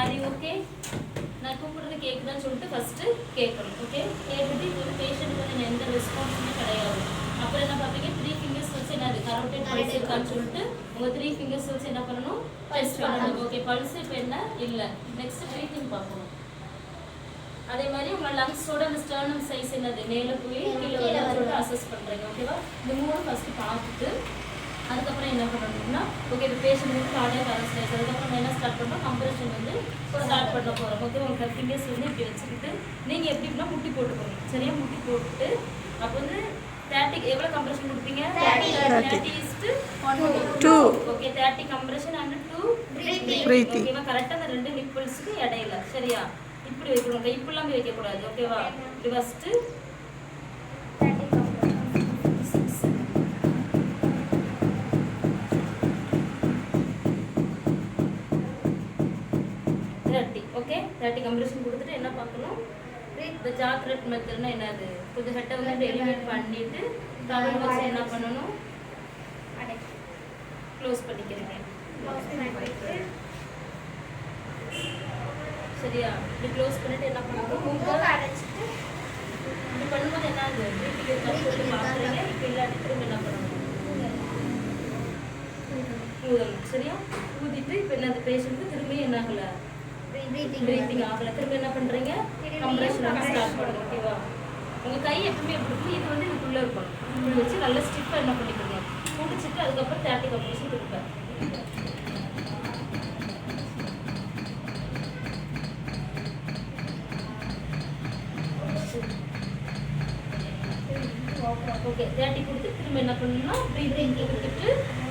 Are you okay? நான் கூப்பிடுறது கேட்குதான்னு சொல்லிட்டு ஃபர்ஸ்ட் கேட்கணும். ஓகே, கேட்டுட்டு இப்போ வந்து பேஷண்ட்டுக்கு வந்து எந்த ரெஸ்பான்ஸுமே கிடையாது. அப்புறம் என்ன பார்ப்பீங்க, 3 ஃபிங்கர்ஸ் வச்சு என்னது கரோட்டட் பல்ஸ் இருக்கான்னு சொல்லிட்டு உங்கள் 3 ஃபிங்கர்ஸ் வச்சு என்ன பண்ணணும், டெஸ்ட் பண்ணணும். ஓகே, பல்ஸ் இப்போ என்ன இல்லை. நெக்ஸ்ட் ப்ரீத்திங் பார்க்கணும். அதே மாதிரி உங்கள் லங்ஸோட அந்த ஸ்டர்னம் சைஸ் என்னது மேலே போய் கீழே சொல்லிட்டு அசஸ் பண்ணுறீங்க. ஓகேவா? இந்த 3 ஃபஸ்ட்டு பார்த்துட்டு அதுக்கப்புறம் என்ன பண்ணணும்னா, ஓகே இப்போ பேஷண்ட் வந்து கார்டியாக் அரெஸ்ட் ஆயிடுச்சு. அதுக்கப்புறம் என்ன ஸ்டார்ட் பண்ணோம், கம்ப்ரெஷன் வந்து ஸ்டார்ட் பண்ண போகிறோம். ஓகே, உங்கள் ஃபிங்கர்ஸ் வந்து இப்படி வச்சுக்கிட்டு நீங்கள் எப்படின்னா முட்டி போட்டுக்கணும். சரியா? முட்டி போட்டுட்டு அப்போ வந்து 30 எவ்வளோ கம்ப்ரெஷன் கொடுப்பீங்க? 30:1:2. Okay, 30 compression and 2 breathing. ஓகேவா? கரெக்டாக அந்த 2 நிப்பிள்ஸுக்கு இடையில. சரியா? இப்படி வைக்கணும், கை இப்படிலாம் போய் வைக்கக்கூடாது. ஓகேவா? இப்படி ஃபஸ்ட்டு 30. ஓகே, 30 கம்ப்ரெஷன் கொடுத்துட்டு என்ன பார்க்கணும், இந்த ஜாக்ரெட் மெத்தட்னா என்னது, கொஞ்சம் ஹெட்டை வந்து எலிவேட் பண்ணிட்டு டவல் வச்சு என்ன பண்ணணும், க்ளோஸ் பண்ணிக்கிறீங்க. சரியா? இப்படி க்ளோஸ் பண்ணிட்டு என்ன பண்ணணும், இப்படி பண்ணும்போது என்ன ஆகுது, சொல்லிட்டு பார்க்குறீங்க. இப்போ இல்லாட்டி திரும்ப என்ன பண்ணணும், ஊதணும். சரியா? ஊதிட்டு இப்போ என்ன அந்த பேஷண்ட்டு திரும்பி என்ன ஆகலை, பிரீத்திங் ஆகலை. திரும்ப என்ன பண்ணுறீங்க, கம்ப்ரெஷன் ஸ்டார்ட் பண்ணுங்க. ஓகேவா? உங்கள் கை எப்பவுமே எப்படி இருக்கும், இது வந்து இதுக்குள்ளே இருக்கணும். இப்படி வச்சு நல்லா ஸ்டிஃபாக என்ன பண்ணிக்கணும், முடிச்சுட்டு அதுக்கப்புறம் 30 கம்ப்ரெஷன் கொடுப்பேன். ஓகே, 30 கொடுத்து திரும்ப என்ன பண்ணணும்னா ப்ரீத்திங் கொடுத்துட்டு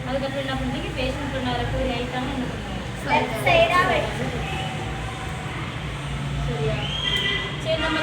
அதுக்கப்புறம் என்ன பண்ணுறீங்க, பேஷண்ட் பண்ண ரெக்கவரி ஆகிட்டாங்க என்ன பண்ணுவாங்க, சரியா? சரி, நம்ம